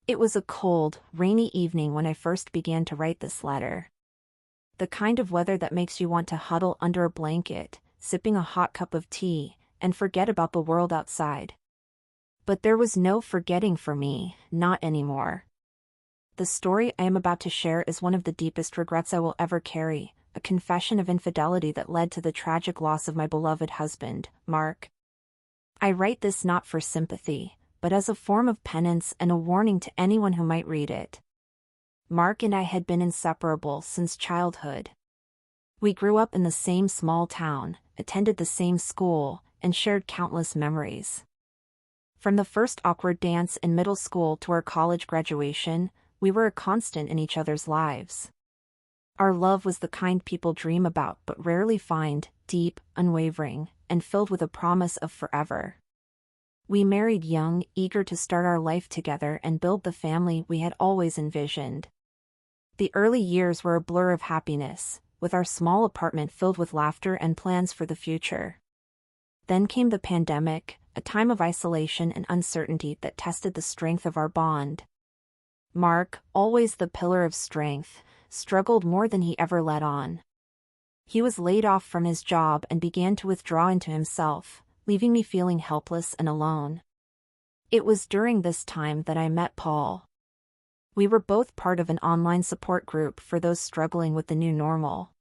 It was a cold, rainy evening when I first began to write this letter. The kind of weather that makes you want to huddle under a blanket, sipping a hot cup of tea, and forget about the world outside. But there was no forgetting for me, not anymore. The story I am about to share is one of the deepest regrets I will ever carry, a confession of infidelity that led to the tragic loss of my beloved husband, Mark. I write this not for sympathy, but as a form of penance and a warning to anyone who might read it. Mark and I had been inseparable since childhood. We grew up in the same small town, attended the same school, and shared countless memories. From the first awkward dance in middle school to our college graduation, we were a constant in each other's lives. Our love was the kind people dream about but rarely find, deep, unwavering, and filled with a promise of forever. We married young, eager to start our life together and build the family we had always envisioned. The early years were a blur of happiness, with our small apartment filled with laughter and plans for the future. Then came the pandemic, a time of isolation and uncertainty that tested the strength of our bond. Mark, always the pillar of strength, struggled more than he ever let on. He was laid off from his job and began to withdraw into himself, leaving me feeling helpless and alone. It was during this time that I met Paul. We were both part of an online support group for those struggling with the new normal.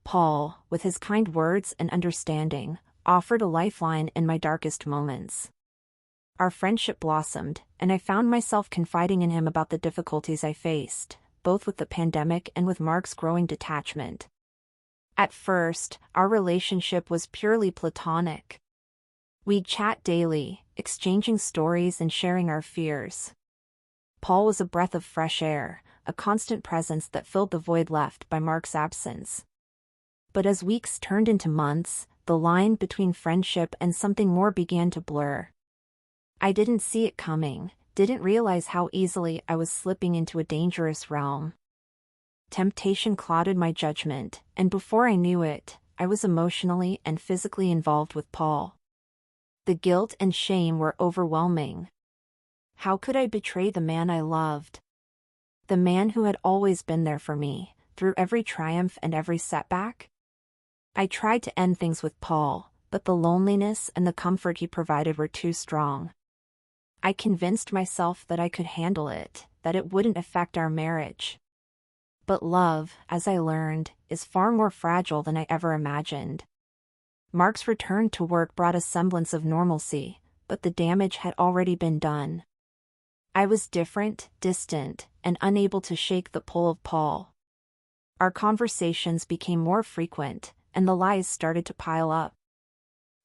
Paul, with his kind words and understanding, offered a lifeline in my darkest moments. Our friendship blossomed, and I found myself confiding in him about the difficulties I faced, both with the pandemic and with Mark's growing detachment. At first, our relationship was purely platonic. We'd chat daily, exchanging stories and sharing our fears. Paul was a breath of fresh air, a constant presence that filled the void left by Mark's absence. But as weeks turned into months, the line between friendship and something more began to blur. I didn't see it coming, didn't realize how easily I was slipping into a dangerous realm. Temptation clouded my judgment, and before I knew it, I was emotionally and physically involved with Paul. The guilt and shame were overwhelming. How could I betray the man I loved? The man who had always been there for me, through every triumph and every setback? I tried to end things with Paul, but the loneliness and the comfort he provided were too strong. I convinced myself that I could handle it, that it wouldn't affect our marriage. But love, as I learned, is far more fragile than I ever imagined. Mark's return to work brought a semblance of normalcy, but the damage had already been done. I was different, distant, and unable to shake the pull of Paul. Our conversations became more frequent, and the lies started to pile up.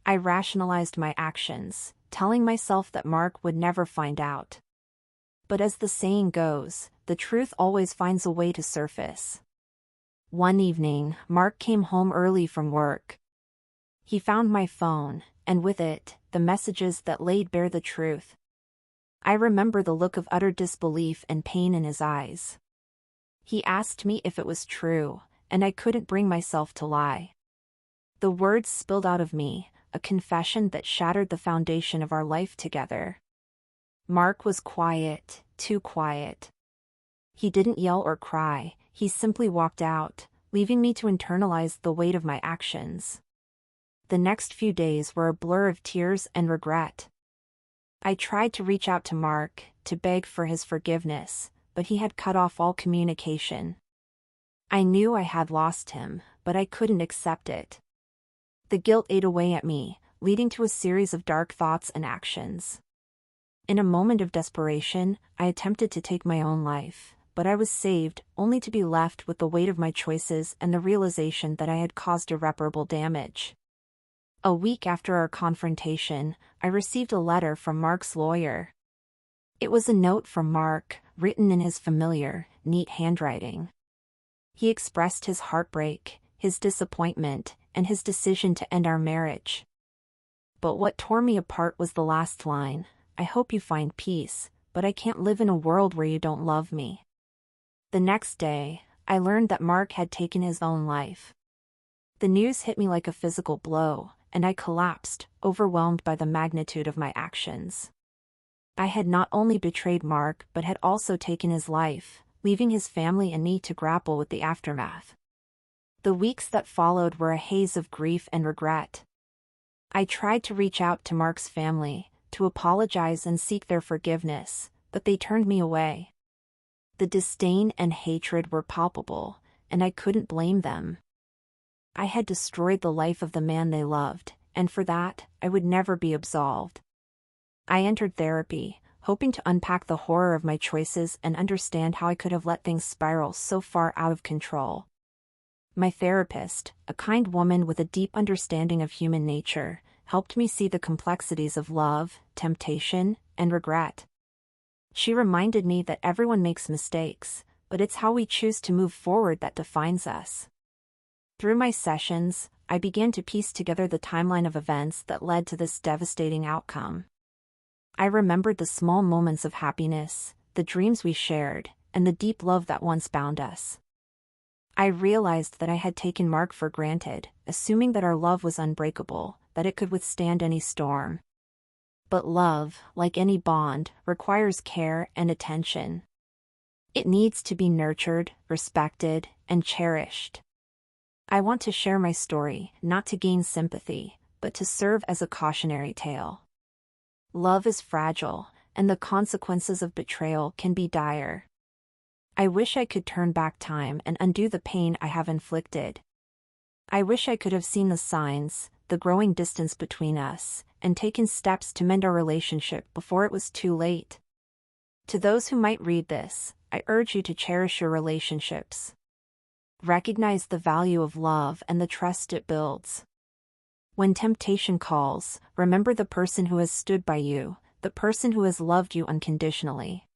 I rationalized my actions, telling myself that Mark would never find out. But as the saying goes, the truth always finds a way to surface. One evening, Mark came home early from work. He found my phone, and with it, the messages that laid bare the truth. I remember the look of utter disbelief and pain in his eyes. He asked me if it was true, and I couldn't bring myself to lie. The words spilled out of me, a confession that shattered the foundation of our life together. Mark was quiet, too quiet. He didn't yell or cry, he simply walked out, leaving me to internalize the weight of my actions. The next few days were a blur of tears and regret. I tried to reach out to Mark, to beg for his forgiveness, but he had cut off all communication. I knew I had lost him, but I couldn't accept it. The guilt ate away at me, leading to a series of dark thoughts and actions. In a moment of desperation, I attempted to take my own life, but I was saved, only to be left with the weight of my choices and the realization that I had caused irreparable damage. A week after our confrontation, I received a letter from Mark's lawyer. It was a note from Mark, written in his familiar, neat handwriting. He expressed his heartbreak, his disappointment, and his decision to end our marriage. But what tore me apart was the last line: "I hope you find peace, but I can't live in a world where you don't love me." The next day, I learned that Mark had taken his own life. The news hit me like a physical blow, and I collapsed, overwhelmed by the magnitude of my actions. I had not only betrayed Mark but had also taken his life, leaving his family and me to grapple with the aftermath. The weeks that followed were a haze of grief and regret. I tried to reach out to Mark's family, to apologize and seek their forgiveness, but they turned me away. The disdain and hatred were palpable, and I couldn't blame them. I had destroyed the life of the man they loved, and for that, I would never be absolved. I entered therapy, hoping to unpack the horror of my choices and understand how I could have let things spiral so far out of control. My therapist, a kind woman with a deep understanding of human nature, helped me see the complexities of love, temptation, and regret. She reminded me that everyone makes mistakes, but it's how we choose to move forward that defines us. Through my sessions, I began to piece together the timeline of events that led to this devastating outcome. I remembered the small moments of happiness, the dreams we shared, and the deep love that once bound us. I realized that I had taken Mark for granted, assuming that our love was unbreakable, that it could withstand any storm. But love, like any bond, requires care and attention. It needs to be nurtured, respected, and cherished. I want to share my story, not to gain sympathy, but to serve as a cautionary tale. Love is fragile, and the consequences of betrayal can be dire. I wish I could turn back time and undo the pain I have inflicted. I wish I could have seen the signs, the growing distance between us, and taken steps to mend our relationship before it was too late. To those who might read this, I urge you to cherish your relationships. Recognize the value of love and the trust it builds. When temptation calls, remember the person who has stood by you, the person who has loved you unconditionally.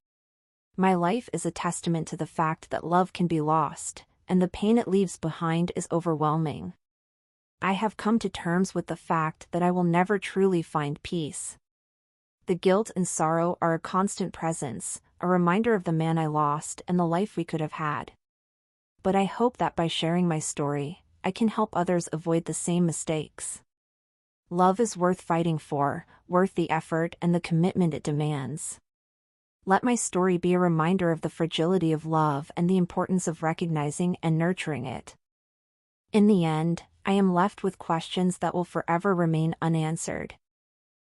My life is a testament to the fact that love can be lost, and the pain it leaves behind is overwhelming. I have come to terms with the fact that I will never truly find peace. The guilt and sorrow are a constant presence, a reminder of the man I lost and the life we could have had. But I hope that by sharing my story, I can help others avoid the same mistakes. Love is worth fighting for, worth the effort and the commitment it demands. Let my story be a reminder of the fragility of love and the importance of recognizing and nurturing it. In the end, I am left with questions that will forever remain unanswered.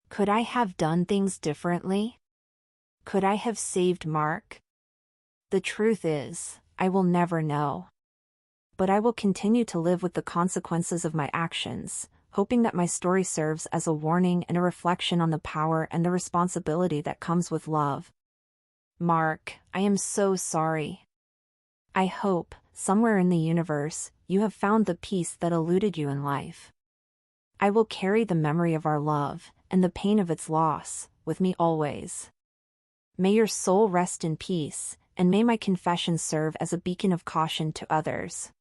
Could I have done things differently? Could I have saved Mark? The truth is, I will never know. But I will continue to live with the consequences of my actions, hoping that my story serves as a warning and a reflection on the power and the responsibility that comes with love. Mark, I am so sorry. I hope, somewhere in the universe, you have found the peace that eluded you in life. I will carry the memory of our love, and the pain of its loss, with me always. May your soul rest in peace, and may my confession serve as a beacon of caution to others.